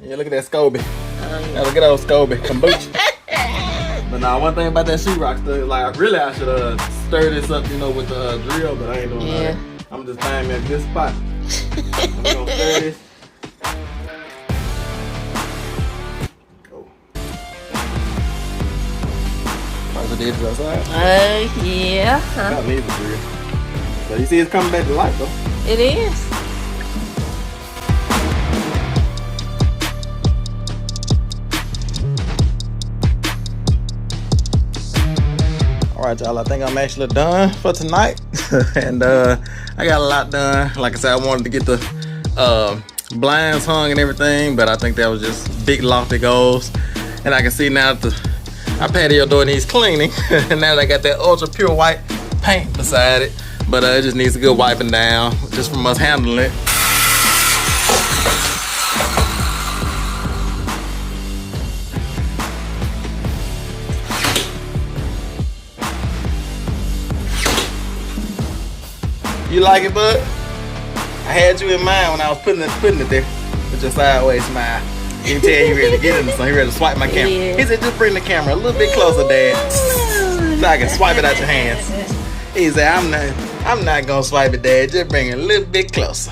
Yeah, look at that SCOBY. Got a good old SCOBY kombucha. But nah, one thing about that sheetrock stuff, like really I should stir this up, you know, with the drill, but I ain't doing that. I'm just finding me a good spot. I'm gonna stir this. Go. How's the dishes outside? Yeah. Got me the drill. So you see it's coming back to life though. It is. Alright y'all, I think I'm actually done for tonight. And I got a lot done. Like I said, I wanted to get the blinds hung and everything, but I think that was just big lofty goals. And I can see now that our patio door needs cleaning. And now they got that ultra pure white paint beside it. But it just needs a good wiping down just from us handling it. You like it, bud? I had you in mind when I was putting it there with your sideways smile. You can tell you ready to get in the sun. You ready to swipe my camera. He said, just bring the camera a little bit closer, Dad, so I can swipe it out your hands. He said, I'm not gonna swipe it, Dad. Just bring it a little bit closer.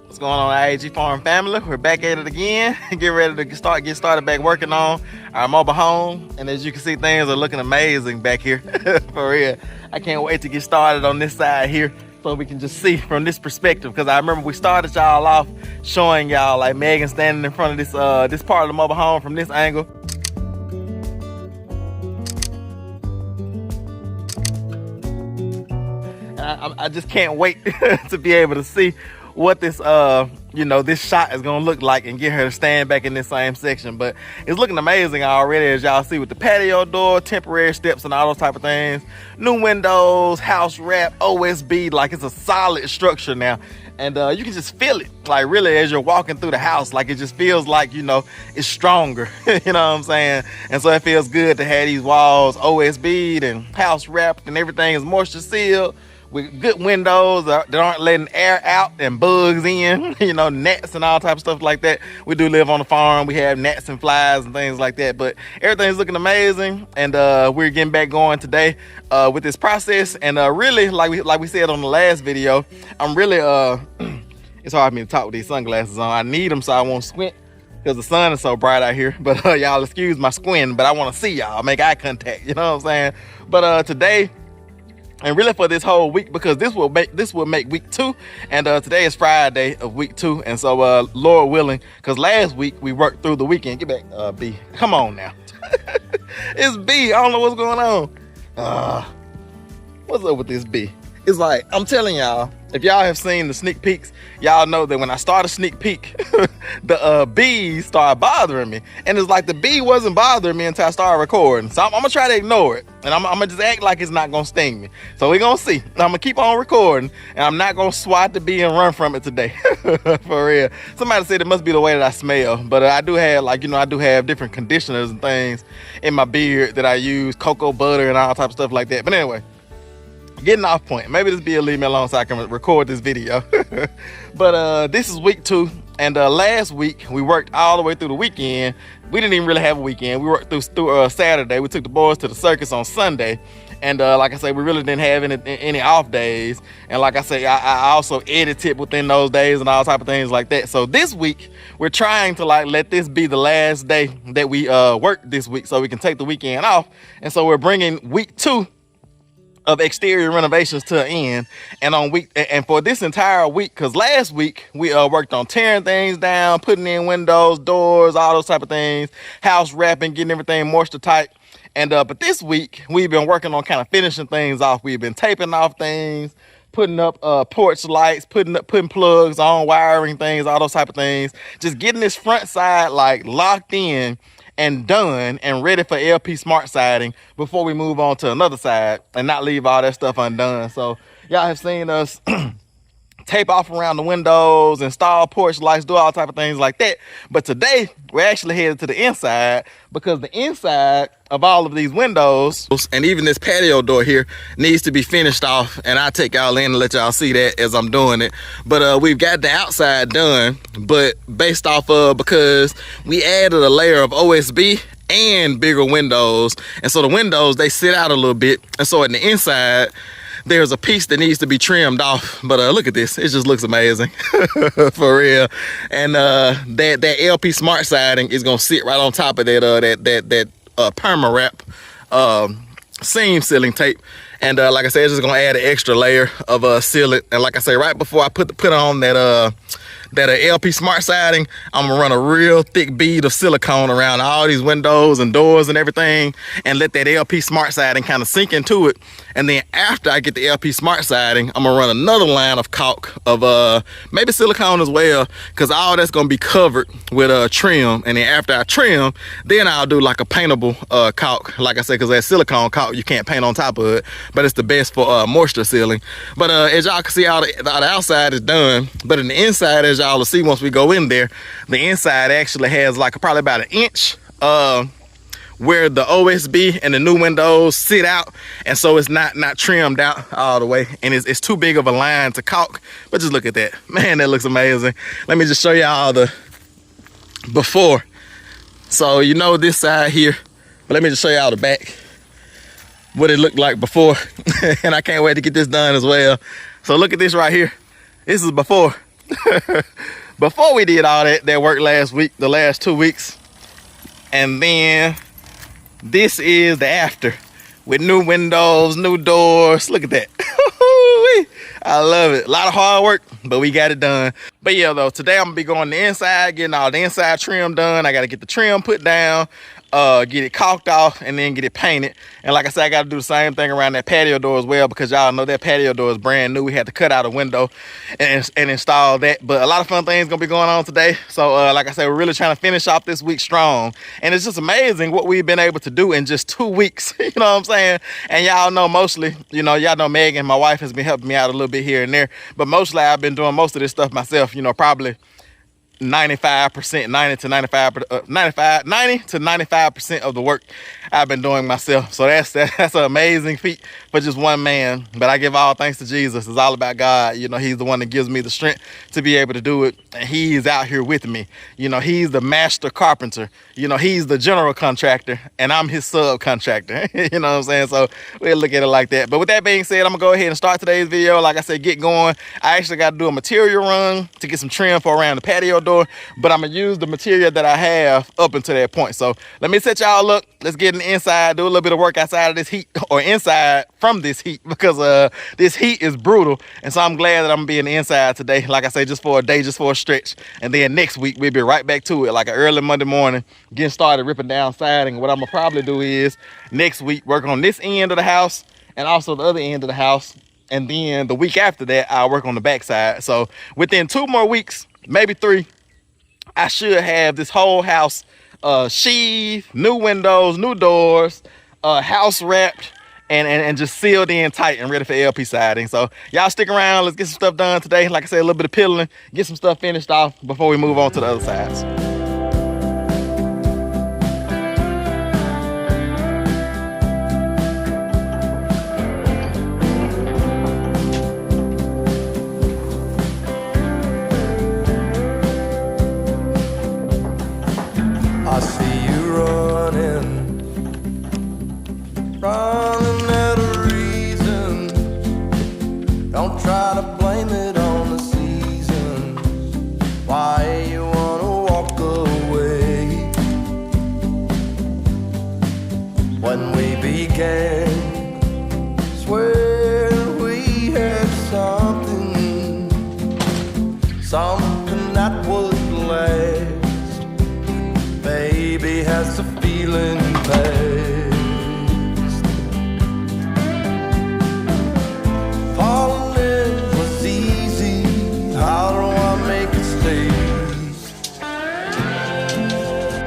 What's going on, I.A.G Farm family? We're back at it again. Get ready to get started back working on our mobile home. And as you can see, things are looking amazing back here. For real. I can't wait to get started on this side here so we can just see from this perspective. Because I remember we started y'all off showing y'all like Megan standing in front of this part of the mobile home from this angle. And I just can't wait to be able to see what this you know, this shot is gonna look like and get her to stand back in this same section. But it's looking amazing already, as y'all see, with the patio door, temporary steps and all those type of things, new windows, house wrap, OSB. Like, it's a solid structure now, and you can just feel it, like, really, as you're walking through the house. Like, it just feels like, you know, it's stronger. You know what I'm saying? And so it feels good to have these walls OSB'd and house wrapped, and everything is moisture sealed with good windows that aren't letting air out and bugs in, you know, gnats and all type of stuff like that. We do live on a farm. We have gnats and flies and things like that, but everything's looking amazing. And we're getting back going today with this process. And really, like we said on the last video, I'm really, it's hard for me to talk with these sunglasses on. I need them so I won't squint because the sun is so bright out here. But y'all excuse my squinting, but I want to see y'all, make eye contact, you know what I'm saying? But today, and really for this whole week, because this will make week 2, and today is Friday of week 2, and so Lord willing, because last week we worked through the weekend. Get back, B. Come on now. It's B. I don't know what's going on. What's up with this B? It's like, I'm telling y'all, if y'all have seen the sneak peeks, y'all know that when I start a sneak peek, the bees start bothering me. And it's like the bee wasn't bothering me until I started recording. So I'm gonna try to ignore it. And I'm gonna just act like it's not gonna sting me. So we're gonna see. I'm gonna keep on recording, and I'm not gonna swat the bee and run from it today. For real. Somebody said it must be the way that I smell. But I do have, like, you know, I do have different conditioners and things in my beard that I use, cocoa butter and all type of stuff like that. But anyway, getting off point. Maybe this bee will leave me alone so I can record this video. But this is week 2, And last week we worked all the way through the weekend. We didn't even really have a weekend. We worked through Saturday. We took the boys to the circus on Sunday. And like I say, we really didn't have any off days. And like I say, I also edited within those days and all type of things like that. So this week, we're trying to like let this be the last day that we work this week so we can take the weekend off. And so we're bringing week 2 of exterior renovations to an end. And for this entire week, because last week we worked on tearing things down, putting in windows, doors, all those type of things, house wrapping, getting everything moisture tight. And but this week we've been working on kind of finishing things off. We've been taping off things, putting up porch lights, putting plugs on, wiring things, all those type of things. Just getting this front side like locked in and done and ready for LP smart siding before we move on to another side and not leave all that stuff undone. So y'all have seen us tape off around the windows, install porch lights, do all type of things like that. But today we're actually headed to the inside because the inside of all of these windows and even this patio door here needs to be finished off, and I'll take y'all in and let y'all see that as I'm doing it. But we've got the outside done, but based off of because we added a layer of OSB and bigger windows, and so the windows, they sit out a little bit, and so in the inside there's a piece that needs to be trimmed off. But look at this, it just looks amazing for real. And that LP smart siding is gonna sit right on top of that perma wrap seam sealing tape. And like I said, it's just gonna add an extra layer of sealant. And like I say, right before I put on that LP smart siding, I'm gonna run a real thick bead of silicone around all these windows and doors and everything, and let that LP smart siding kind of sink into it. And then after I get the LP smart siding, I'm gonna run another line of caulk of maybe silicone as well, because all that's gonna be covered with trim. And then after I trim, then I'll do like a paintable caulk, like I said, because that silicone caulk you can't paint on top of it, but it's the best for moisture sealing. But as y'all can see, all the outside is done, but in the inside, as y'all will see once we go in there, the inside actually has like probably about 1 inch where the OSB and the new windows sit out, and so it's not trimmed out all the way, and it's too big of a line to caulk. But just look at that, man, that looks amazing. Let me just show y'all the before. So you know this side here, but let me just show y'all the back, what it looked like before. And I can't wait to get this done as well. So look at this right here, this is before. Before we did all that work last week, the last 2 weeks. And then this is the after with new windows, new doors. Look at that. I love it. A lot of hard work, but we got it done. But yeah, though, today I'm gonna be going to the inside, getting all the inside trim done. I gotta get the trim put down, get it caulked off, and then get it painted. And like I said, I got to do the same thing around that patio door as well, because y'all know that patio door is brand new. We had to cut out a window and install that. But a lot of fun things gonna be going on today. So like I said, we're really trying to finish off this week strong. And it's just amazing what we've been able to do in just 2 weeks. You know what I'm saying? And y'all know mostly, you know, y'all know Megan, my wife, has been helping me out a little bit here and there. But mostly I've been doing most of this stuff myself, you know, probably 95%, 90 to 95% of the work I've been doing myself. So that's an amazing feat for just one man. But I give all thanks to Jesus. It's all about God. You know, he's the one that gives me the strength to be able to do it. And he's out here with me. You know, he's the master carpenter. You know, he's the general contractor and I'm his subcontractor. You know what I'm saying? So we'll look at it like that. But with that being said, I'm gonna go ahead and start today's video. Like I said, get going. I actually got to do a material run to get some trim for around the patio door, but I'm gonna use the material that I have up until that point. So let me set y'all up. Let's get in the inside, do a little bit of work outside of this heat, or inside from this heat, because this heat is brutal. And so I'm glad that I'm gonna be in the inside today. Like I say, just for a day, just for a stretch. And then next week we'll be right back to it, like an early Monday morning, getting started ripping down siding. What I'm gonna probably do is next week work on this end of the house and also the other end of the house. And then the week after that, I'll work on the back side. So within 2 more weeks, maybe 3, I should have this whole house sheathed, new windows, new doors, house wrapped, and just sealed in tight and ready for LP siding. So y'all stick around. Let's get some stuff done today. Like I said, a little bit of piddling, get some stuff finished off before we move on to the other sides. see you running out of reason. Don't try to blame it on the season. Why you wanna walk away? When we began, swear we had something that would last. Baby, has the feeling passed. Falling in was easy. How do I make it stay?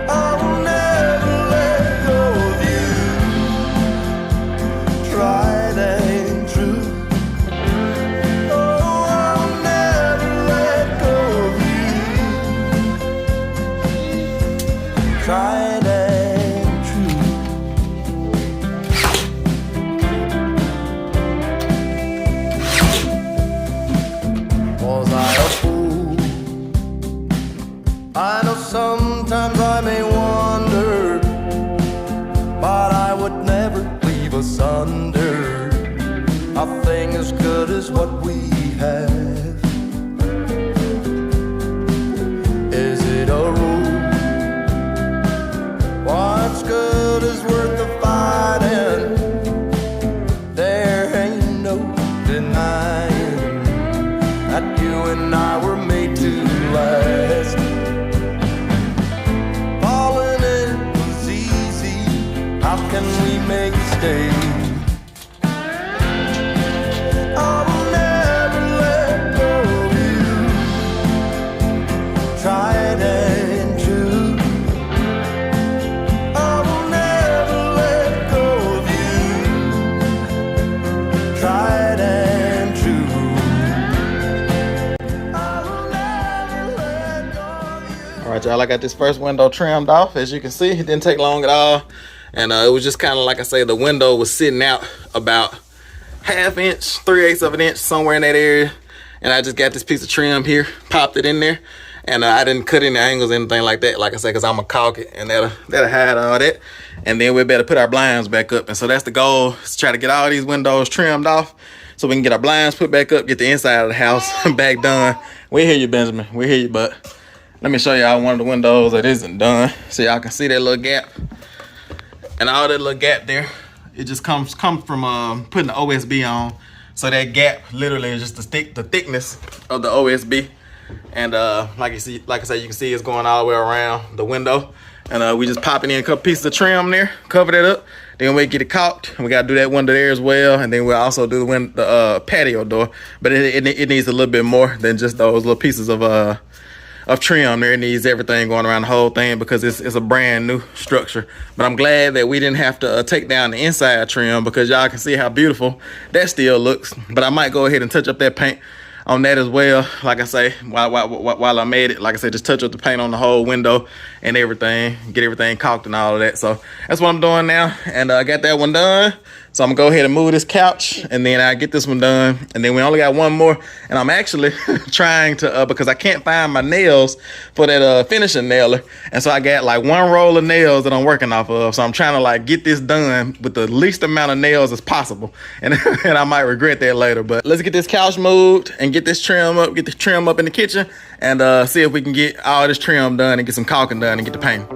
I'll never let go of you. Tried and true. Tried and true. Was I a fool? I know sometimes I may wonder, but I would never leave us under a thing as good as what we have. Is it a rule? What's good is worth the fighting. There ain't no denying that you and I were made to last. Falling in was easy. How can we make it stay? I'll never let go of you. Tried and true. Tried and true. All right, y'all, I got this first window trimmed off. As you can see, it didn't take long at all. And it was just kind of, like I say, the window was sitting out about ½ inch, 3/8 of an inch, somewhere in that area. And I just got this piece of trim here, popped it in there. And I didn't cut any angles or anything like that, like I said, because I'm going to caulk it, and that'll hide all that. And then we better put our blinds back up. And so that's the goal, is to try to get all these windows trimmed off so we can get our blinds put back up, get the inside of the house back done. We hear you, Benjamin. We hear you, but let me show y'all one of the windows that isn't done so y'all can see that little gap. And all that little gap there, it just comes from putting the OSB on. So that gap literally is just the thickness of the OSB. And like I said, you can see it's going all the way around the window. And we just popping in a couple pieces of trim there, cover that up. Then we get it caulked. We gotta do that window there as well. And then we'll also do the patio door. But it needs a little bit more than just those little pieces of trim there. It needs everything going around the whole thing because it's a brand new structure. But I'm glad that we didn't have to take down the inside trim because y'all can see how beautiful that still looks. But I might go ahead and touch up that paint on that as well. Like I say, while I'm at it, like I said, just touch up the paint on the whole window and everything, get everything caulked and all of that. So that's what I'm doing now. And I got that one done. So I'm gonna go ahead and move this couch and then I get this one done. And then we only got one more. And I'm actually trying to, because I can't find my nails for that finishing nailer. And so I got like one roll of nails that I'm working off of. So I'm trying to like get this done with the least amount of nails as possible. And, and I might regret that later, but let's get this couch moved and get this trim up, get the trim up in the kitchen and see if we can get all this trim done and get some caulking done and get the paint.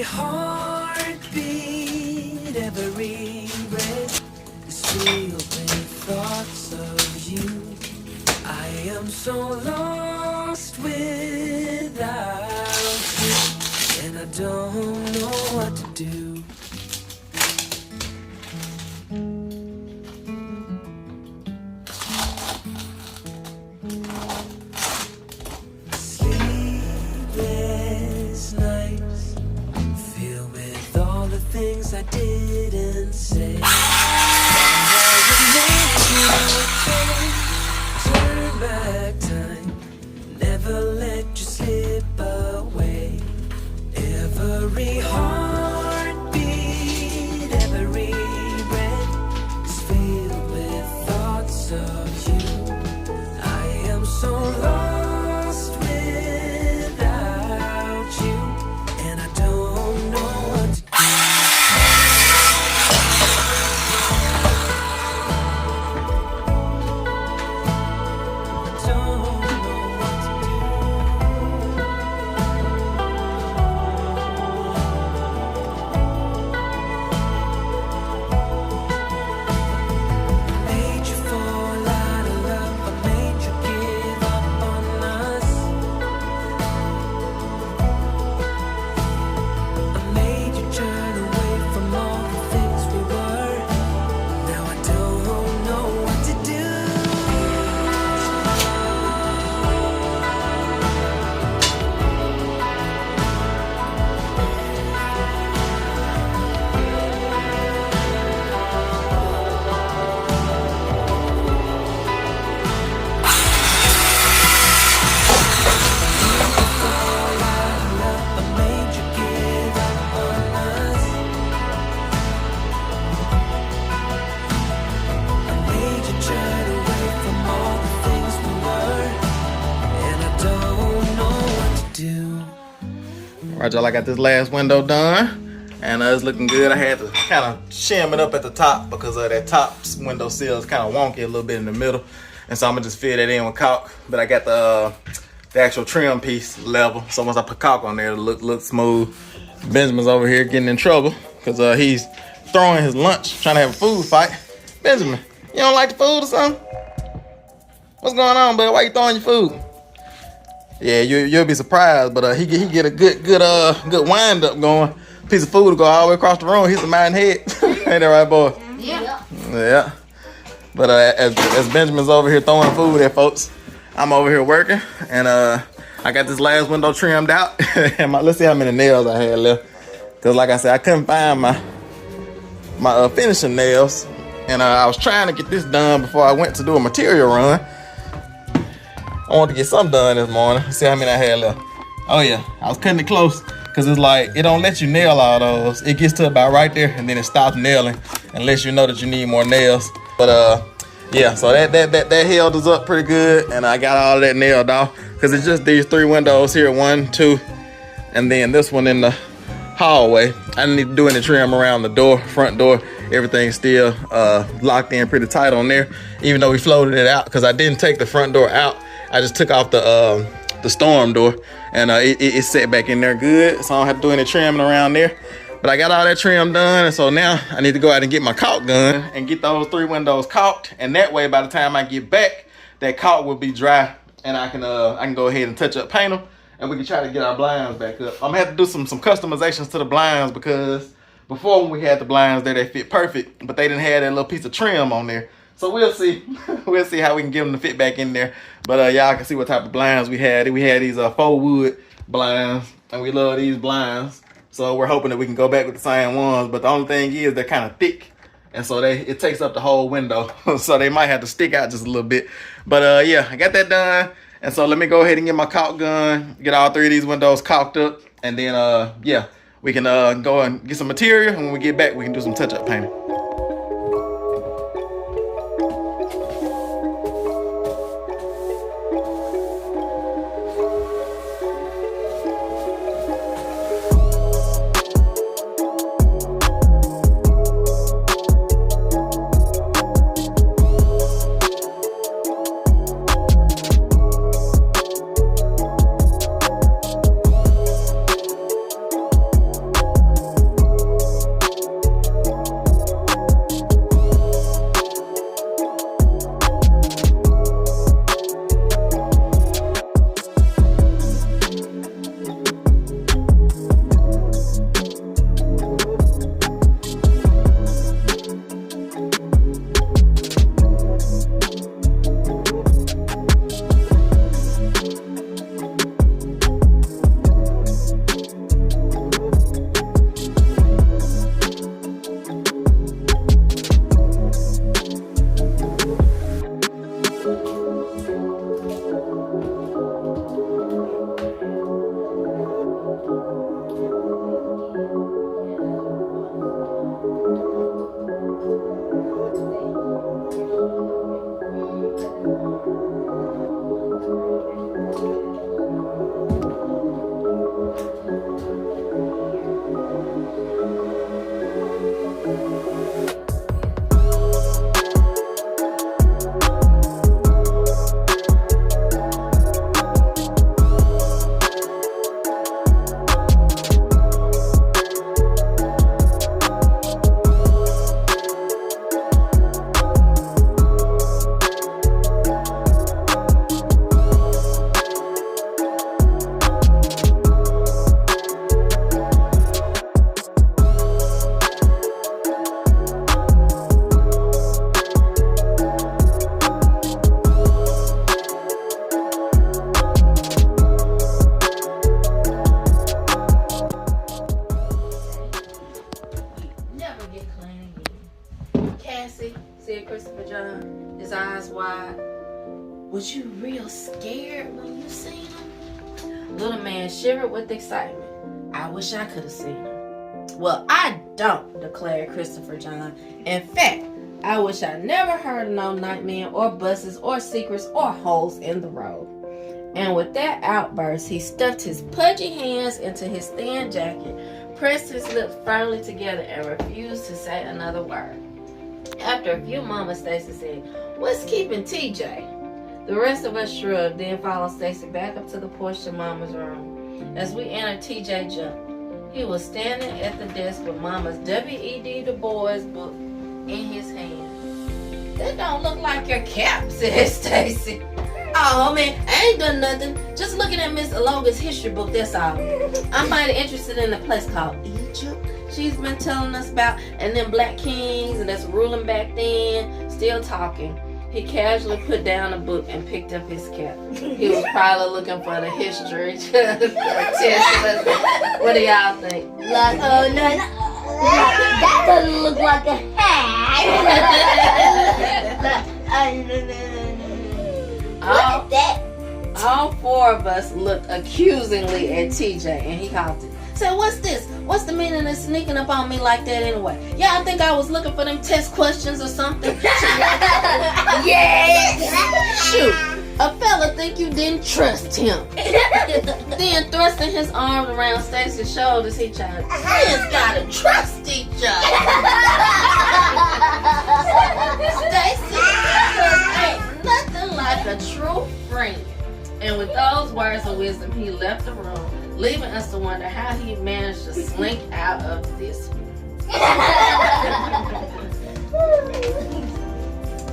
Every heartbeat, every breath is filled with thoughts of you. I am so lost without you, and I don't know what to do. Sleepless nights, filled with all the things I didn't say. Turn back time, never let you slip away. Every heartbeat, every breath is filled with thoughts of you. I am so lost without you, and I don't know what to do. Made you fall out of love, I made you give up on us. I made you turn away from all the things we were. Now I don't know what to do. I made you give up on us. I made you turn away from all the things we were, and I don't know what to do. Alright, y'all, I got this last window done, and it's looking good. I had to kind of shim it up at the top because that top window sill is kind of wonky a little bit in the middle, and so I'm gonna just fill that in with caulk. But I got the actual trim piece level, so once I put caulk on there, it'll look smooth. Benjamin's over here getting in trouble because he's throwing his lunch, trying to have a food fight. Benjamin, you don't like the food or something? What's going on, bud? Why you throwing your food? Yeah, you'll be surprised, but he get a good wind up going. Piece of food to go all the way across the room, hit somebody in the head. Ain't that right, boy? Yeah. Yeah. But as Benjamin's over here throwing food at folks, I'm over here working, and I got this last window trimmed out. And let's see how many nails I had left, cause like I said, I couldn't find my finishing nails, and I was trying to get this done before I went to do a material run. I wanted to get something done this morning. See how many I had left. Oh yeah, I was cutting it close because it's like it don't let you nail all those. It gets to about right there and then it stops nailing unless you know that you need more nails. But yeah, so that held us up pretty good, and I got all of that nailed off because it's just these three windows here, 1, 2, and then this one in the hallway. I didn't need to do any trim around the door, front door. Everything's still locked in pretty tight on there, even though we floated it out because I didn't take the front door out. I just took off the storm door, and it's set back in there good, so I don't have to do any trimming around there. But I got all that trim done, and so now I need to go out and get my caulk gun and get those three windows caulked, and that way by the time I get back, that caulk will be dry, and I can go ahead and touch up paint them, and we can try to get our blinds back up. I'm gonna have to do some customizations to the blinds because before when we had the blinds there, they fit perfect, but they didn't have that little piece of trim on there. So we'll see. We'll see how we can get them to fit back in there. But y'all can see what type of blinds we had. We had these faux wood blinds, and we love these blinds. So we're hoping that we can go back with the same ones. But the only thing is they're kind of thick, and so it takes up the whole window. So they might have to stick out just a little bit. But yeah, I got that done. And so let me go ahead and get my caulk gun, get all three of these windows caulked up, and then yeah, we can go and get some material, and when we get back, we can do some touch-up painting. Stacy, said Christopher John, his eyes wide. Was you real scared when you seen him? Little man shivered with excitement. I wish I could have seen him. Well, I don't, declared Christopher John. In fact, I wish I never heard of no nightmen or buses or secrets or holes in the road. And with that outburst, he stuffed his pudgy hands into his thin jacket, pressed his lips firmly together, and refused to say another word. After a few moments, Stacy said, "What's keeping TJ?" The rest of us shrugged, then followed Stacy back up to the porch to Mama's room. As we entered, TJ jumped. He was standing at the desk with Mama's W.E.D. Du Bois book in his hand. "That don't look like your cap," said Stacy. "Oh man, I ain't done nothing. Just looking at Miss Aloga's history book, that's all. I'm mighty interested in a place called Egypt she's been telling us about, and them black kings and that's ruling back then." Still talking, he casually put down a book and picked up his cap. He was probably looking for the history test. What do y'all think? Like, oh no, that doesn't look like a hat. What's that? All four of us looked accusingly at TJ, and he halted. Said, "What's this? What's the meaning of sneaking up on me like that anyway? Yeah, I think I was looking for them test questions or something." Yes. Shoot, a fella think you didn't trust him. Then thrusting his arms around Stacy's shoulders, he tried. "Friends gotta trust each other." Stacy, ain't nothing like a true friend. And with those words of wisdom, he left the room, leaving us to wonder how he managed to slink out of this one.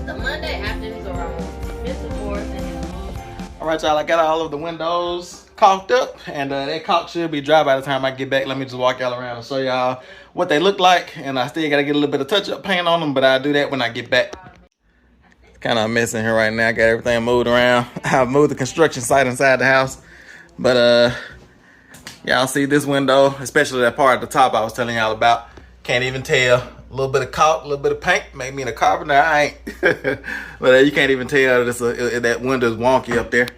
The Monday after his arrival, Mr. Morris and his mom. All right, y'all, I got all of the windows caulked up, and that caulk should be dry by the time I get back. Let me just walk y'all around and show y'all what they look like, and I still gotta get a little bit of touch-up paint on them, but I'll do that when I get back. Kind of a mess in here right now. I got everything moved around. I've moved the construction site inside the house, but y'all see this window, especially that part at the top I was telling y'all about. Can't even tell. A little bit of caulk, a little bit of paint. Make me a carpenter. I ain't. But you can't even tell that window's wonky up there.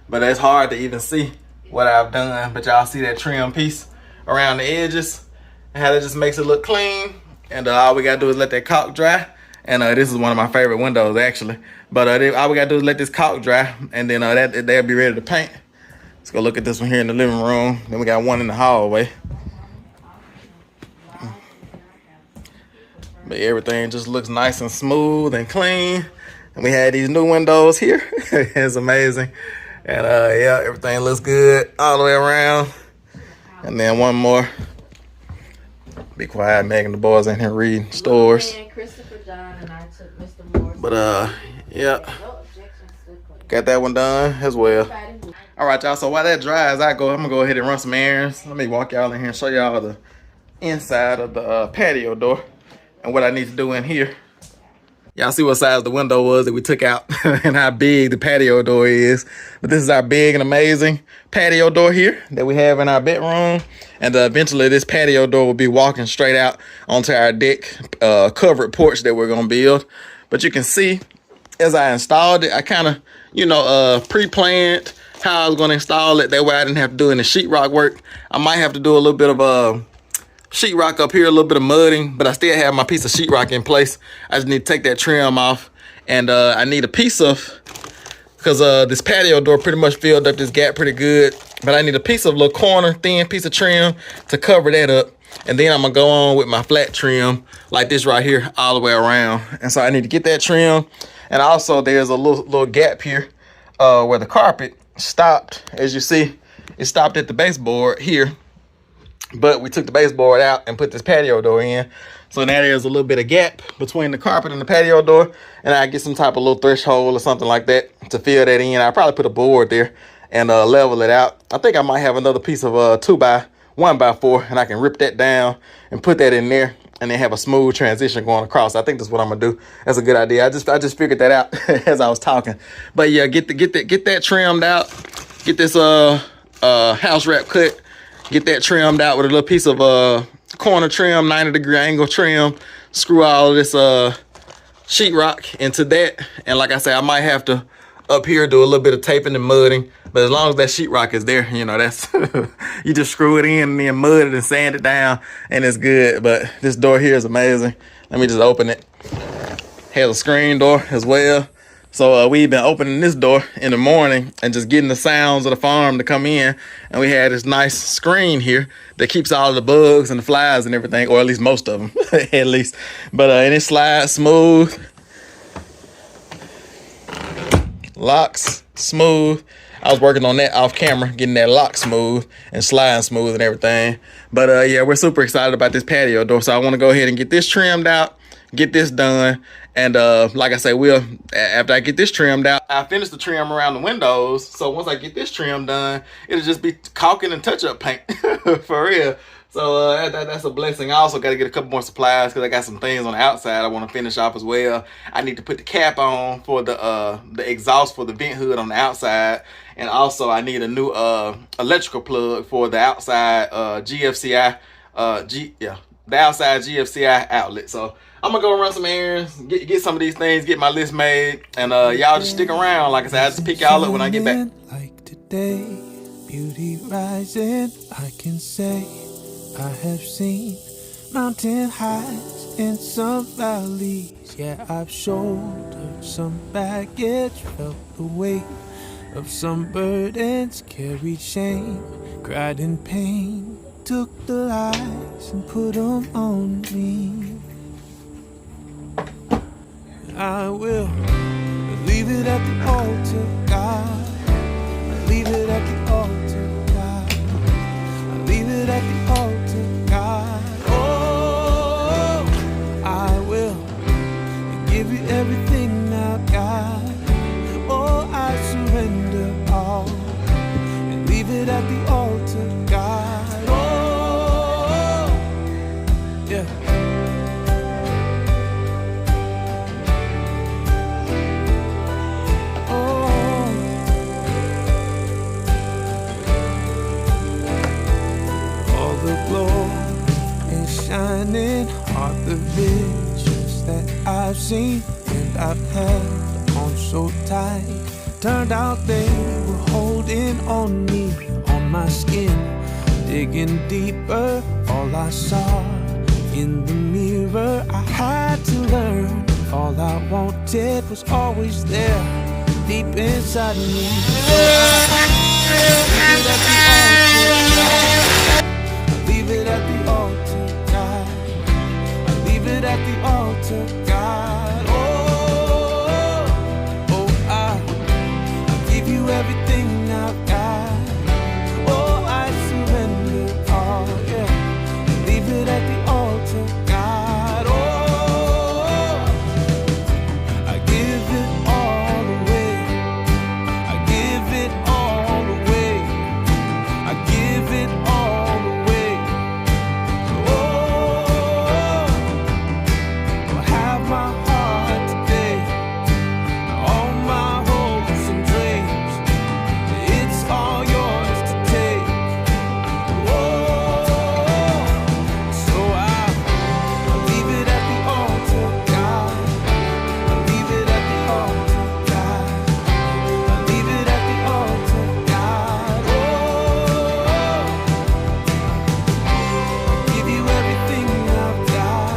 But it's hard to even see what I've done. But y'all see that trim piece around the edges and how that just makes it look clean. And all we gotta do is let that caulk dry. And this is one of my favorite windows actually. But all we gotta do is let this caulk dry, and then they'll be ready to paint. Let's go look at this one here in the living room. Then we got one in the hallway. But everything just looks nice and smooth and clean. And we had these new windows here. It's amazing. And yeah, everything looks good all the way around. And then one more. Be quiet, Megan. The boys in here reading stores. Christopher John and I took Mr. Morris. But yeah. Got that one done as well. All right, y'all. So while that dries, I'm gonna go ahead and run some errands. Let me walk y'all in here and show y'all the inside of the patio door and what I need to do in here. Y'all see what size the window was that we took out and how big the patio door is. But this is our big and amazing patio door here that we have in our bedroom. And eventually this patio door will be walking straight out onto our deck covered porch that we're gonna build. But you can see as I installed it, I kind of, pre-planned how I was gonna install it. That way I didn't have to do any sheetrock work. I might have to do a little bit of sheetrock up here, a little bit of mudding, but I still have my piece of sheetrock in place. I just need to take that trim off, and I need a piece of, because this patio door pretty much filled up this gap pretty good, but I need a piece of little corner, thin piece of trim to cover that up, and then I'm gonna go on with my flat trim like this right here all the way around. And so I need to get that trim, and also there's a little gap here where the carpet stopped. As you see, it stopped at the baseboard here. But we took the baseboard out and put this patio door in. So now there's a little bit of gap between the carpet and the patio door. And I get some type of little threshold or something like that to fill that in. I'll probably put a board there and level it out. I think I might have another piece of 1x4, and I can rip that down and put that in there and then have a smooth transition going across. I think that's what I'm gonna do. That's a good idea. I just figured that out as I was talking. But yeah, get that trimmed out. Get this house wrap cut. Get that trimmed out with a little piece of corner trim, 90-degree angle trim. Screw all of this sheetrock into that. And like I say, I might have to up here do a little bit of taping and mudding. But as long as that sheetrock is there, you know, that's you just screw it in and then mud it and sand it down and it's good. But this door here is amazing. Let me just open it. Has a screen door as well. So we've been opening this door in the morning and just getting the sounds of the farm to come in. And we had this nice screen here that keeps all the bugs and the flies and everything, or at least most of them, at least. But and it slides smooth. Locks smooth. I was working on that off camera, getting that lock smooth and sliding smooth and everything. But yeah, we're super excited about this patio door. So I want to go ahead and get this trimmed out, get this done. And like I say, after I get this trimmed out, I finish the trim around the windows. So once I get this trim done, it'll just be caulking and touch-up paint for real. So that's a blessing. I also got to get a couple more supplies because I got some things on the outside I want to finish off as well. I need to put the cap on for the exhaust for the vent hood on the outside. And also I need a new electrical plug for the outside GFCI, the outside GFCI outlet. So I'm gonna go run some errands, get some of these things, get my list made, and y'all just stick around. Like I said, I'll just pick y'all up when I get back. Like today, beauty rising, I can say I have seen mountain heights and some valleys. Yeah, I've shouldered some baggage, felt the weight of some burdens, carried shame, cried in pain, took the lies and put them on me. I will leave it at the altar, God. Leave it at the altar, God. Leave it at the altar, God. Oh, I will give you everything I've got. Oh, I surrender all and leave it at the altar, God. Oh, yeah. Shining are the visions that I've seen and I've held on so tight. Turned out they were holding on me, on my skin, digging deeper. All I saw in the mirror, I had to learn. All I wanted was always there, deep inside me. Leave it at the altar. At the altar, God. Oh, oh, I give you everything I've got. Oh, I surrender all, yeah. Leave it at the altar, God. Oh, I give it all away. I give it all away. I give it all away. My heart today, all my hopes and dreams, it's all yours to take. Whoa, so I leave it at the altar, God. I leave it at the altar, God. I leave it at the altar, God. Oh, I give you everything I've got.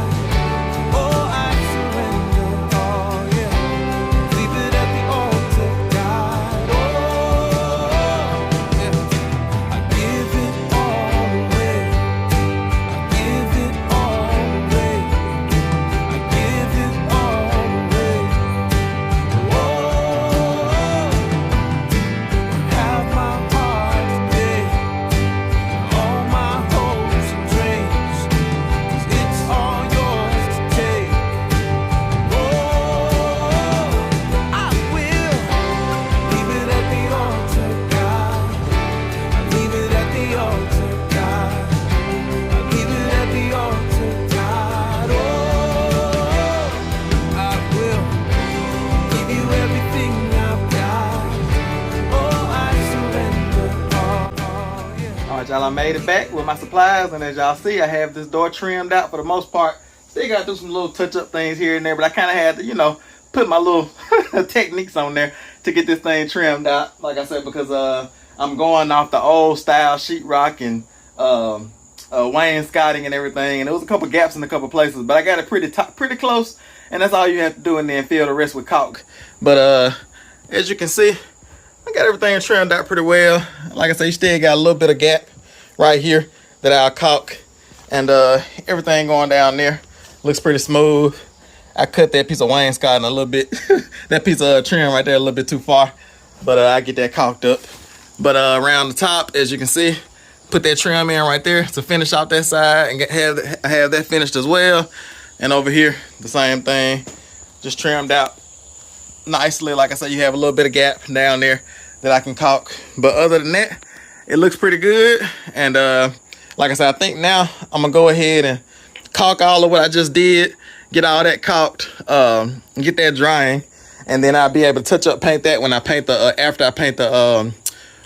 Y'all, I made it back with my supplies, and as y'all see, I have this door trimmed out for the most part. Still got to do some little touch-up things here and there, but I kind of had to, you know, put my little techniques on there to get this thing trimmed out. Like I said, because I'm going off the old style sheetrock and wainscoting and everything, and there was a couple gaps in a couple places, but I got it pretty close, and that's all you have to do, and then fill the rest with caulk. But as you can see, I got everything trimmed out pretty well. Like I said, you still got a little bit of gap right here that I'll caulk, and everything going down there looks pretty smooth. I cut that piece of wainscoting a little bit, that piece of trim right there a little bit too far, but I get that caulked up. But around the top, as you can see, put that trim in right there to finish off that side and have that finished as well. And over here, the same thing, just trimmed out nicely. Like I said, you have a little bit of gap down there that I can caulk. But other than that, it looks pretty good. And like I said, I think now I'm gonna go ahead and caulk all of what I just did, get all that caulked, get that drying, and then I'll be able to touch up paint that when I paint the after I paint the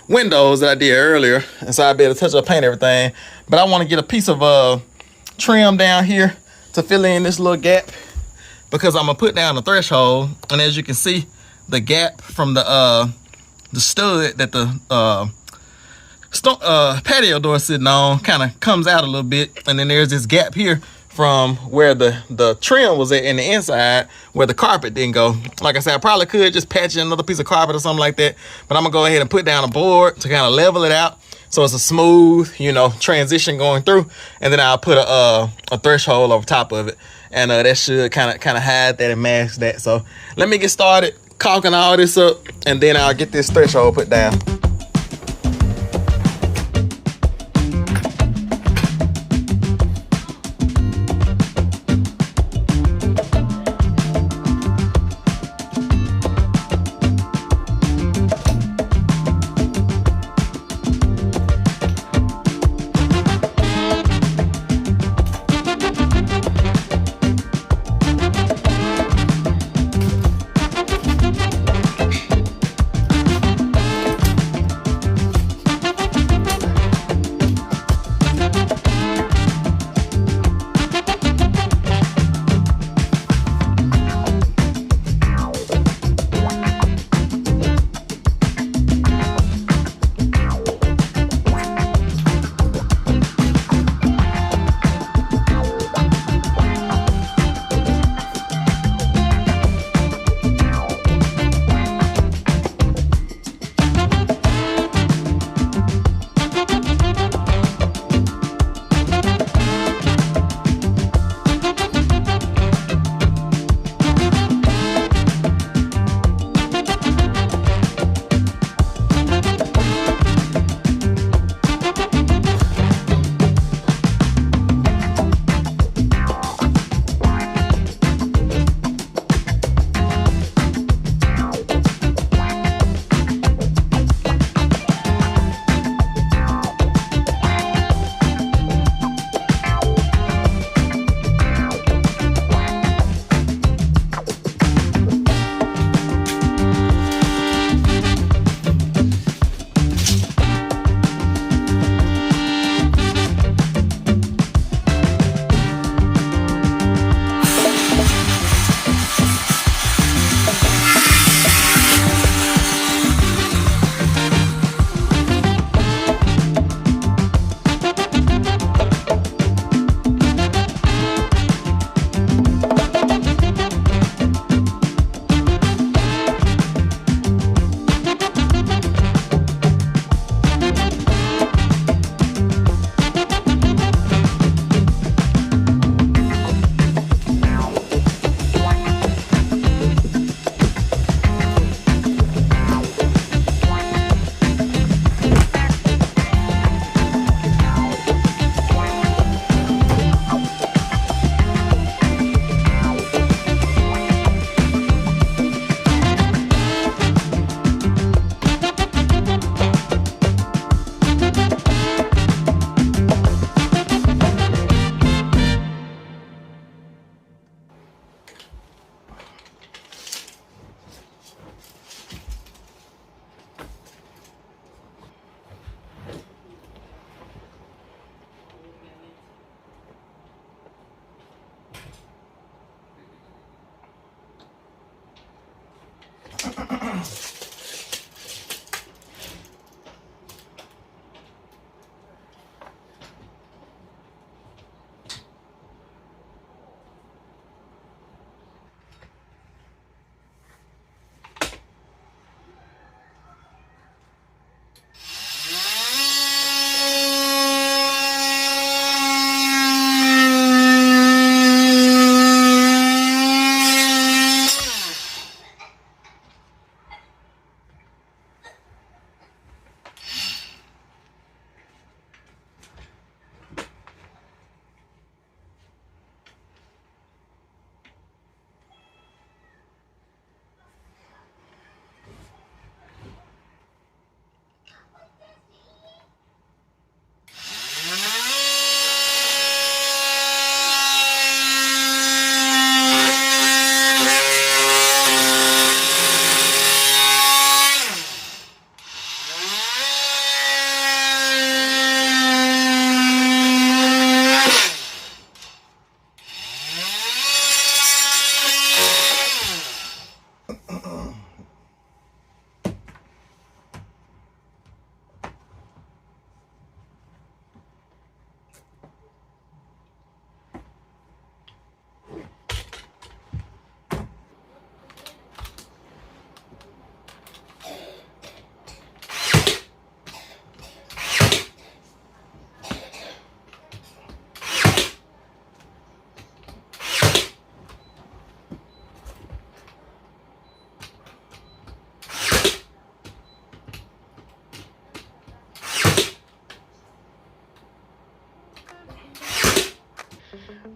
windows that I did earlier. And so I'll be able to touch up paint everything. But I want to get a piece of trim down here to fill in this little gap, because I'm gonna put down the threshold, and as you can see, the gap from the stud that the patio door is sitting on kind of comes out a little bit, and then there's this gap here from where the trim was at in the inside, where the carpet didn't go. Like I said, I probably could just patch in another piece of carpet or something like that, but I'm gonna go ahead and put down a board to kind of level it out so it's a smooth, you know, transition going through, and then I'll put a threshold over top of it, and that should kind of hide that and mask that. So let me get started caulking all this up, and then I'll get this threshold put down.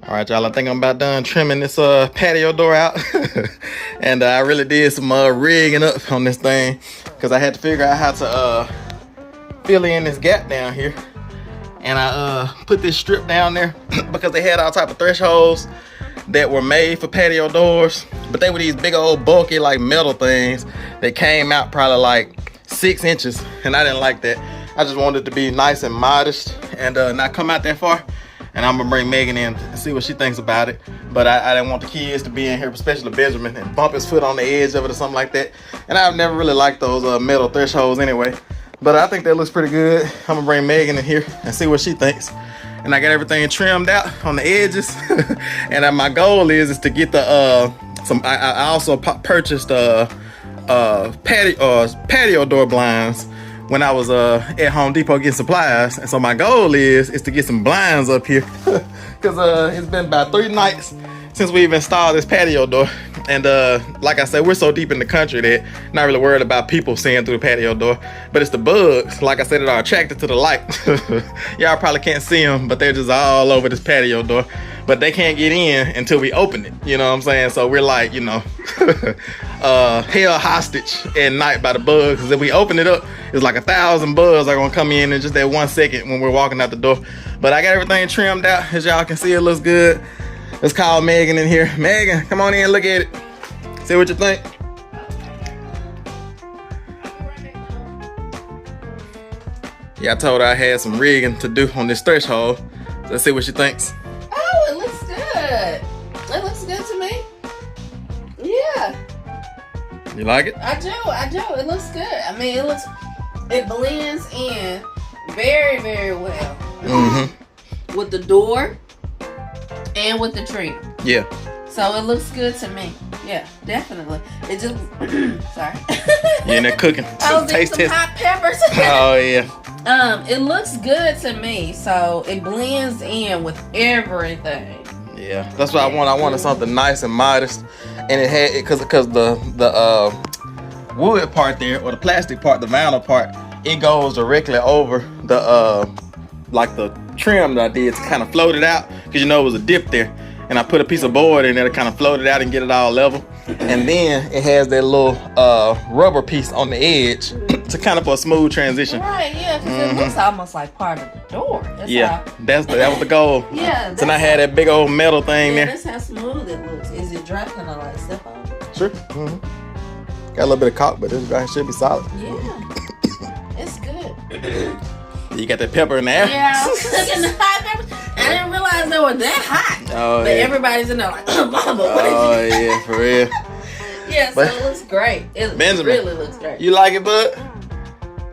All right, y'all, I think I'm about done trimming this patio door out. And I really did some rigging up on this thing because I had to figure out how to fill in this gap down here. And I put this strip down there because they had all type of thresholds that were made for patio doors, but they were these big old bulky like metal things that came out probably like 6 inches, and I didn't like that. I just wanted it to be nice and modest and not come out that far. And I'm gonna bring Megan in and see what she thinks about it. But I didn't want the kids to be in here, especially Benjamin, and bump his foot on the edge of it or something like that. And I've never really liked those metal thresholds anyway. But I think that looks pretty good. I'm gonna bring Megan in here and see what she thinks. And I got everything trimmed out on the edges. And my goal is to get the I also purchased patio door blinds when I was at Home Depot getting supplies. And so my goal is to get some blinds up here because it's been about 3 nights since we've installed this patio door. And like I said, we're so deep in the country that not really worried about people seeing through the patio door, but it's the bugs, like I said, that are attracted to the light. Y'all probably can't see them, but they're just all over this patio door, but they can't get in until we open it, you know what I'm saying? So we're like, you know, held hostage at night by the bugs, because if we open it up, it's like 1,000 bugs are gonna come in just that 1 second when we're walking out the door. But I got everything trimmed out. As y'all can see, it looks good. Let's call Megan in here. Megan, come on in, look at it. See what you think. Yeah, I told her I had some rigging to do on this threshold. So let's see what she thinks. Oh, it looks good. It looks good to me. Yeah. You like it? I do. It looks good. I mean, it blends in very, very well. Mm-hmm. With the door and with the trim. Yeah. So it looks good to me. Yeah, definitely. It just sorry. You in there cooking. I was doing some hot peppers. Oh yeah. It looks good to me. So it blends in with everything. Yeah, that's what I want. I wanted something nice and modest, and it had because the wood part there, or the plastic part, the vinyl part, it goes directly over the like the trim that I did to kind of float it out, because you know it was a dip there, and I put a piece of board in there to kind of float it out and get it all level. And then it has that little rubber piece on the edge to kind of for a smooth transition. Right, yeah, because it looks almost like part of the door. That's yeah, how, that was the goal. Yeah. So I had that big old metal thing there. That's how smooth it looks. Is it dry? Kind of like step on? Sure. Mm-hmm. Got a little bit of caulk, but this guy should be solid. Yeah, it's good. You got that pepper in there? Yeah, I was cooking the hot peppers. I didn't realize they were that hot. Oh, but yeah. everybody's in there like, Mama, what is Oh, yeah, for real. Yeah, so But it looks great. It Benjamin, really looks great. you like it, bud?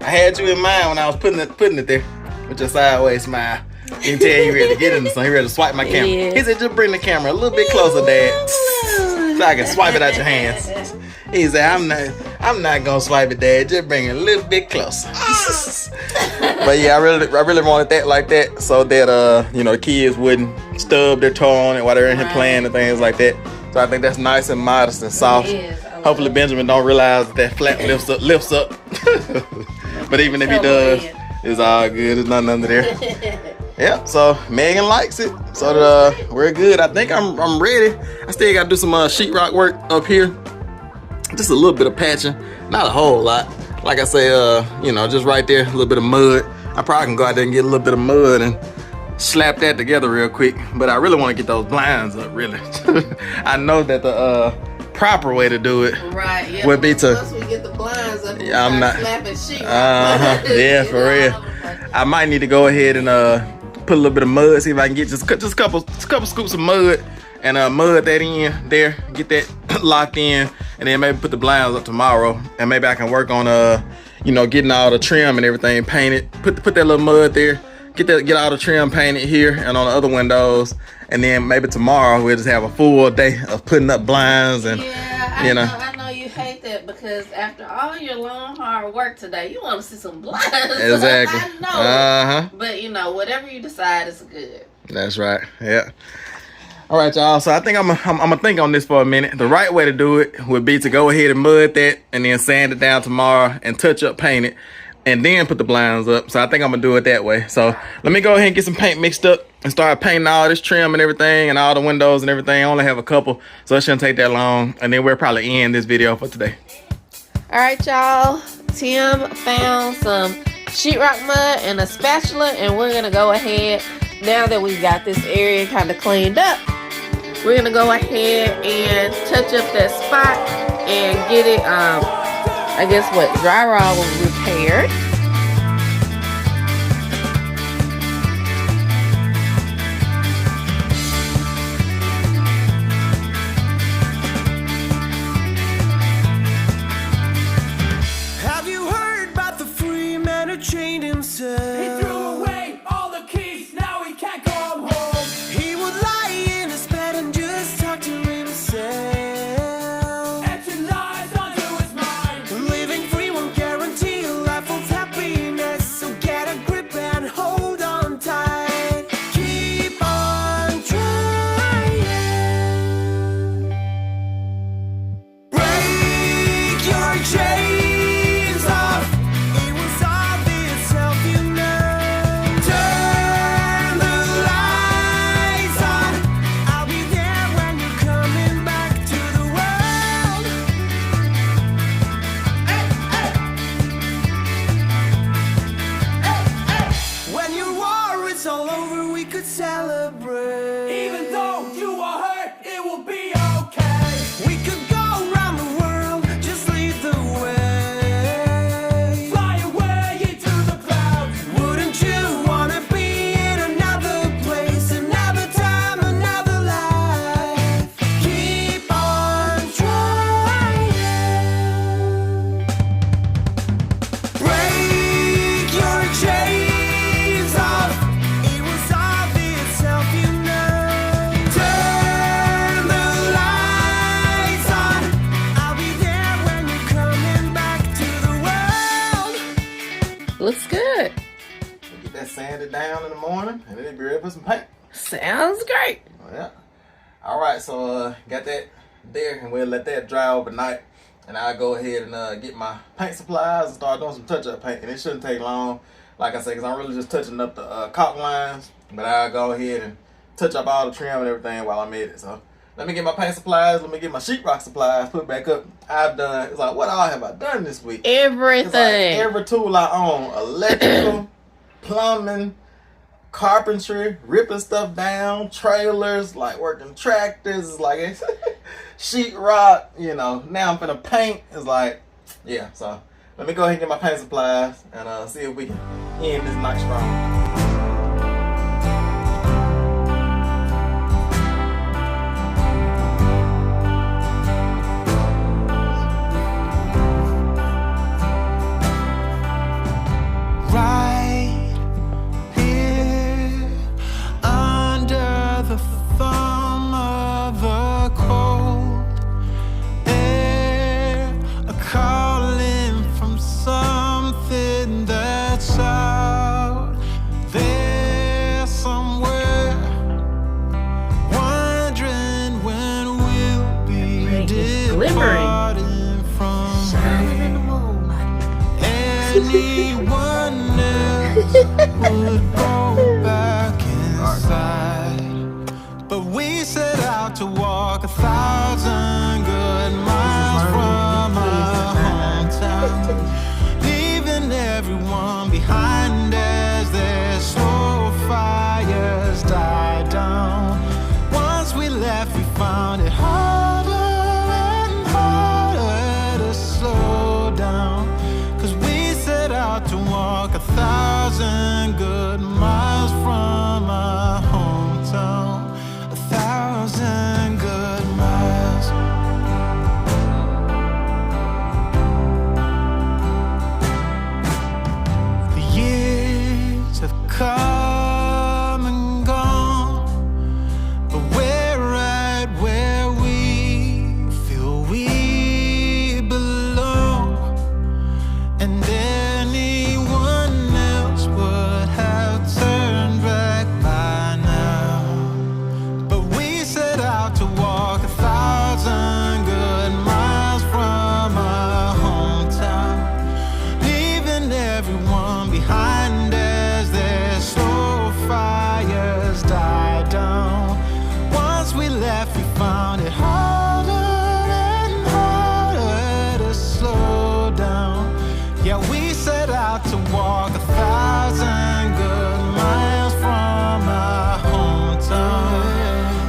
I had you in mind when I was putting it there with your sideways smile. He can tell you ready to get in the sun. He ready to swipe my camera. Yeah. He said, just bring the camera a little bit closer, Dad, so I can swipe it out your hands. He said, I'm not gonna swipe it, Dad. Just bring it a little bit closer. But yeah, I really wanted that like that, so that the kids wouldn't stub their toe on it while they're in here playing and things like that. So I think that's nice and modest and soft. It is. Hopefully Benjamin don't realize that flap lifts up. But even if he does, it's all good. There's nothing under there. Yep. So Megan likes it. So we're good. I think I'm ready. I still gotta do some sheetrock work up here. Just a little bit of patching, not a whole lot. Like I say, just right there, a little bit of mud. I probably can go out there and get a little bit of mud and slap that together real quick. But I really want to get those blinds up, really. I know that the proper way to do it would be to. Once we get the blinds up, Yeah, I'm not slapping sheet. Yeah, for real. I might need to go ahead and put a little bit of mud, see if I can get just a couple scoops of mud and mud that in there, get that locked in, and then maybe put the blinds up tomorrow, and maybe I can work on getting all the trim and everything painted. Put that little mud there, get all the trim painted here and on the other windows, and then maybe tomorrow we'll just have a full day of putting up blinds and I know you hate that because after all your long hard work today, you want to see some blinds. Exactly. I know. But whatever you decide is good. That's right. Yeah. All right, y'all. So I think I'm gonna think on this for a minute. The right way to do it would be to go ahead and mud that and then sand it down tomorrow and touch up, paint it, and then put the blinds up. So I think I'm gonna do it that way. So let me go ahead and get some paint mixed up and start painting all this trim and everything and all the windows and everything. I only have a couple, so it shouldn't take that long. And then we'll probably end this video for today. All right, y'all. Tim found some sheetrock mud and a spatula, and we're gonna go ahead, now that we've got this area kind of cleaned up, we're gonna go ahead and touch up that spot and get it, drywall repaired. Have you heard about the free man who chained himself? He threw away all the keys, now he can't come home. He would lie in his bed and just talk to himself. Etching lies onto his mind. Living free won't guarantee a life of happiness, so get a grip and hold on tight. Keep on trying. Break your chains off. It was obvious, help you now. Turn the lights on. I'll be there when you're coming back to the world. When your war is all over, we could celebrate. Even though you are hurt, it will be okay. We could go around the world, just lead the way. Fly away into the clouds. Wouldn't you wanna be in another place, another time, another life? Keep on trying. Break your chains off. It was obvious, help you now. Turn the lights on. I'll be there when you're coming back to the world. Looks good. Get that sanded down in the morning, and then be ready for some paint. Sounds great. Yeah. All right, so got that there, and we'll let that dry overnight. And I'll go ahead and get my paint supplies and start doing some touch-up paint. And it shouldn't take long, like I said, because I'm really just touching up the caulk lines. But I'll go ahead and touch up all the trim and everything while I'm at it. So let me get my paint supplies. Let me get my sheetrock supplies put back up. It's like, what all have I done this week? It's like Everything. every tool I own: electrical, plumbing, carpentry, ripping stuff down, trailers, like working tractors. It's like it's sheetrock. Now I'm finna paint. It's like, yeah. So let me go ahead and get my paint supplies and see if we can end this night strong. starting from Shining in the moonlight. anyone else would go back inside. But we set out to walk 1,000 good miles from our hometown, leaving everyone behind as their slow fires die down. Once we left, we found it harder and harder to slow down, 'cause we set out to walk 1,000 good miles from our hometown. 1,000 good miles. The years have come and gone, but we're right where we feel we belong. And anyone else would have turned back by now. But we set out to walk 1,000 good miles from our hometown, leaving everyone behind as their slow fires die down. Once we left, we found it harder and harder to slow down. Yeah, we set out to walk 1,000 good miles from our hometown,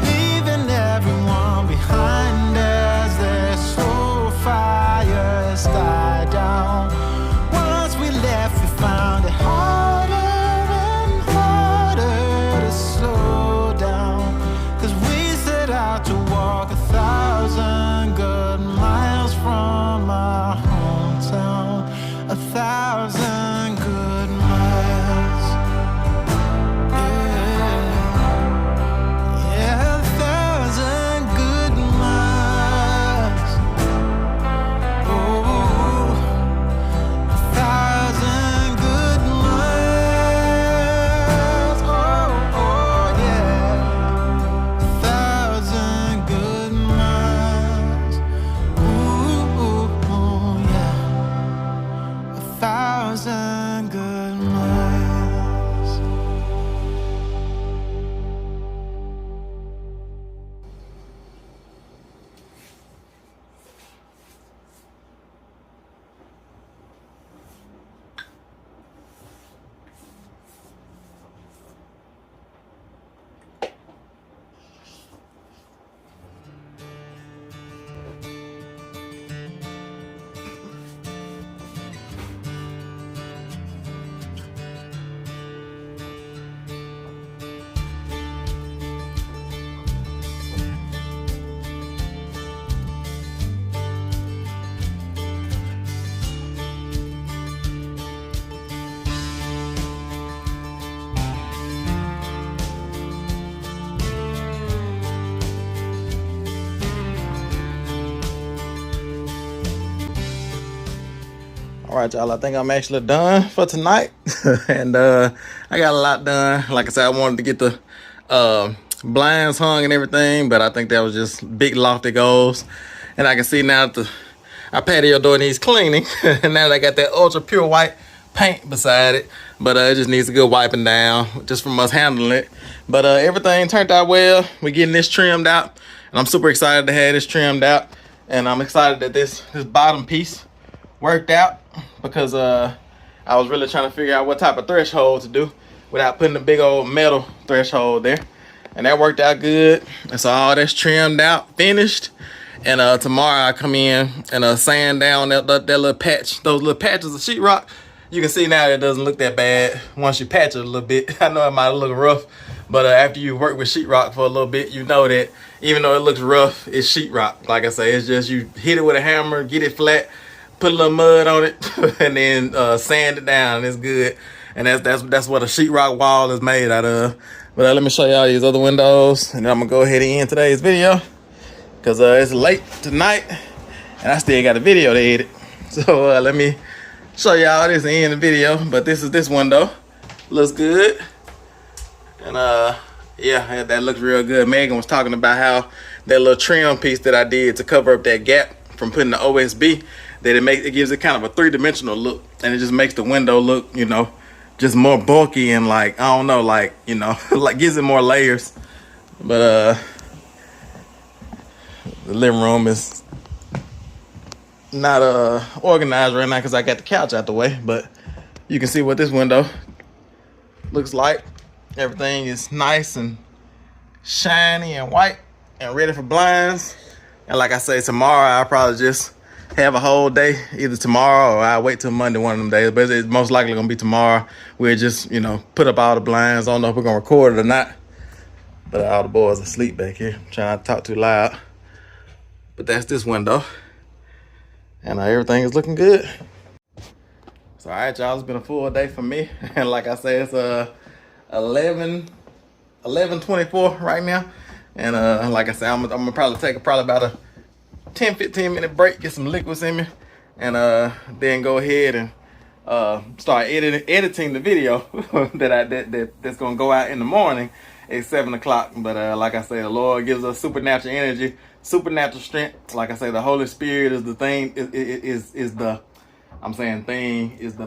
leaving everyone behind as their slow fires die down. Once we left, we found it harder and harder to slow down, 'cause we set out to walk 1,000 good miles from our hometown. 1,000 good miles. Yeah, yeah, 1,000 good miles. Oh, 1,000 good miles. Oh, yeah, 1,000 good miles. Ooh, yeah, 1,000 good miles. All right, y'all, I think I'm actually done for tonight. And I got a lot done. Like I said, I wanted to get the blinds hung and everything, but I think that was just big lofty goals. And I can see now that our patio door needs cleaning. And now they got that ultra pure white paint beside it, but it just needs a good wiping down just from us handling it. But everything turned out well. We're getting this trimmed out, and I'm super excited to have this trimmed out. And I'm excited that this bottom piece worked out, because I was really trying to figure out what type of threshold to do without putting a big old metal threshold there, and that worked out good. And so all that's trimmed out, finished. And tomorrow I come in and sand down that little patch, those little patches of sheetrock. You can see now that it doesn't look that bad once you patch it a little bit. I know it might look rough, but after you work with sheetrock for a little bit, you know that even though it looks rough, it's sheetrock. Like I say, it's just you hit it with a hammer, get it flat, put a little mud on it, and then sand it down, and it's good. And that's what a sheetrock wall is made out of. But let me show y'all these other windows, and then I'm gonna go ahead and end today's video, because it's late tonight, and I still got a video to edit. So let me show y'all this and end the video. But this is this window. Looks good. And yeah, that looks real good. Megan was talking about how that little trim piece that I did to cover up that gap from putting the OSB that it gives it kind of a 3-dimensional look, and it just makes the window look, you know, just more bulky and like, I don't know, like, you know, like gives it more layers. But the living room is not organized right now because I got the couch out the way, but you can see what this window looks like. Everything is nice and shiny and white and ready for blinds. And like I say, tomorrow I'll probably just have a whole day, either tomorrow or I'll wait till Monday, one of them days, but it's most likely gonna be tomorrow. We'll just, you know, put up all the blinds. I don't know if we're gonna record it or not, but all the boys are asleep back here. I'm trying to talk too loud. But that's this window, and everything is looking good. So all right, y'all, it's been a full day for me. And like I said, it's 11:24 right now. And like I said, I'm gonna probably take about a 10-15 minute break, get some liquids in me, and then go ahead and start editing the video that's gonna go out in the morning at 7 o'clock. But like I say, the Lord gives us supernatural energy, supernatural strength. Like I say, the Holy Spirit is the thing, is the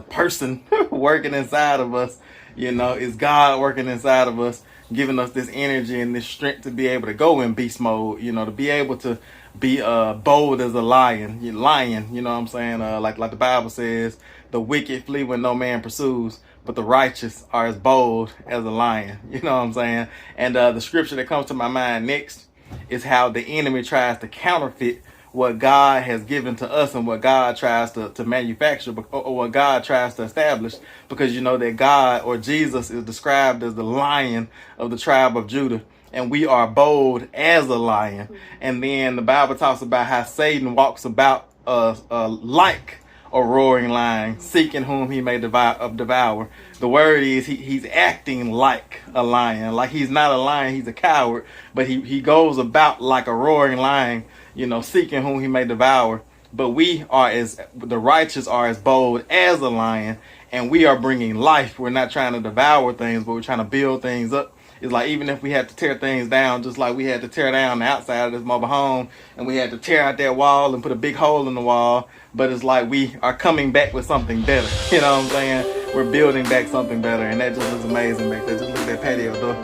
person working inside of us. You know, it's God working inside of us, giving us this energy and this strength to be able to go in beast mode, you know, to be able to be bold as a lion, you know what I'm saying? Like the Bible says, the wicked flee when no man pursues, but the righteous are as bold as a lion, you know what I'm saying? And the scripture that comes to my mind next is how the enemy tries to counterfeit what God has given to us and what God tries to manufacture, or what God tries to establish, because you know that God or Jesus is described as the Lion of the tribe of Judah, and we are bold as a lion. And then the Bible talks about how Satan walks about like a roaring lion, seeking whom he may devour. The word is he's acting like a lion. Like he's not a lion, he's a coward, but he goes about like a roaring lion, you know, seeking whom he may devour. But the righteous are as bold as a lion, and we are bringing life. We're not trying to devour things, but we're trying to build things up. It's like, even if we had to tear things down, just like we had to tear down the outside of this mobile home, and we had to tear out that wall and put a big hole in the wall, but it's like we are coming back with something better. You know what I'm saying? We're building back something better, and that just looks amazing back there. Just look at that patio door.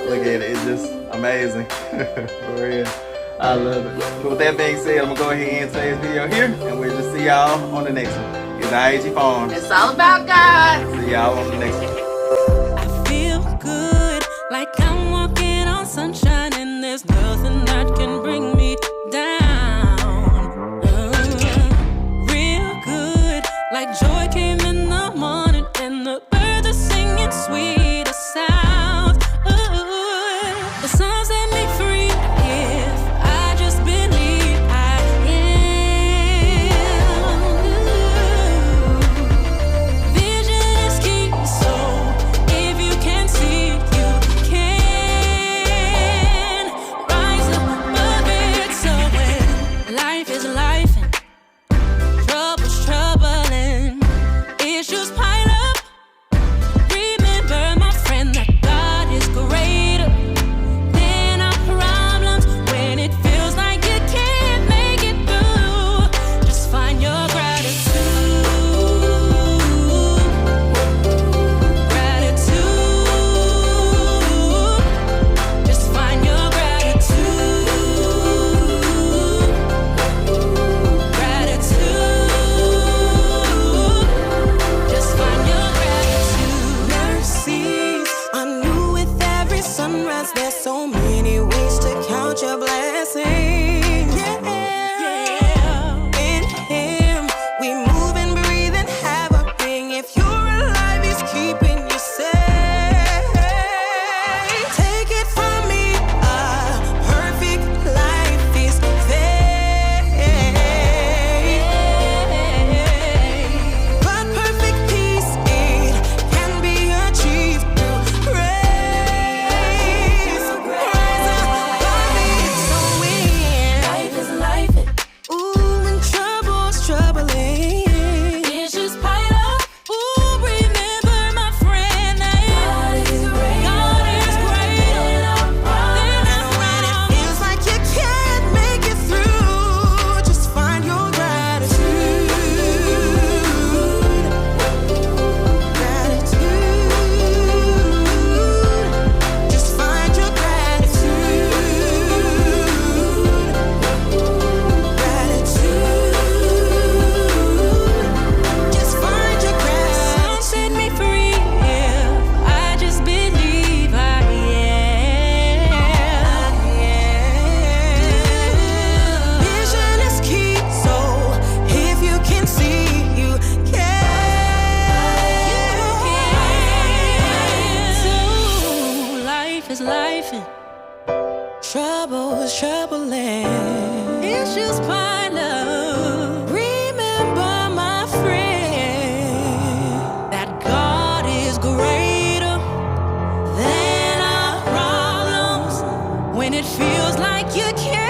Look at it. It's just amazing. For real. I love it. But with that being said, I'm going to go ahead and end today's video here, and we'll just see y'all on the next one. It's I.A.G Farms. It's all about God. See y'all on the next one. I feel good, like I'm walking on sunshine, and there's nothing that can bring me down. Real good, like joy came in the morning, and the birds are singing sweeter sounds. The sun set me free. If I just believe I am. Vision is key, so feels like you can't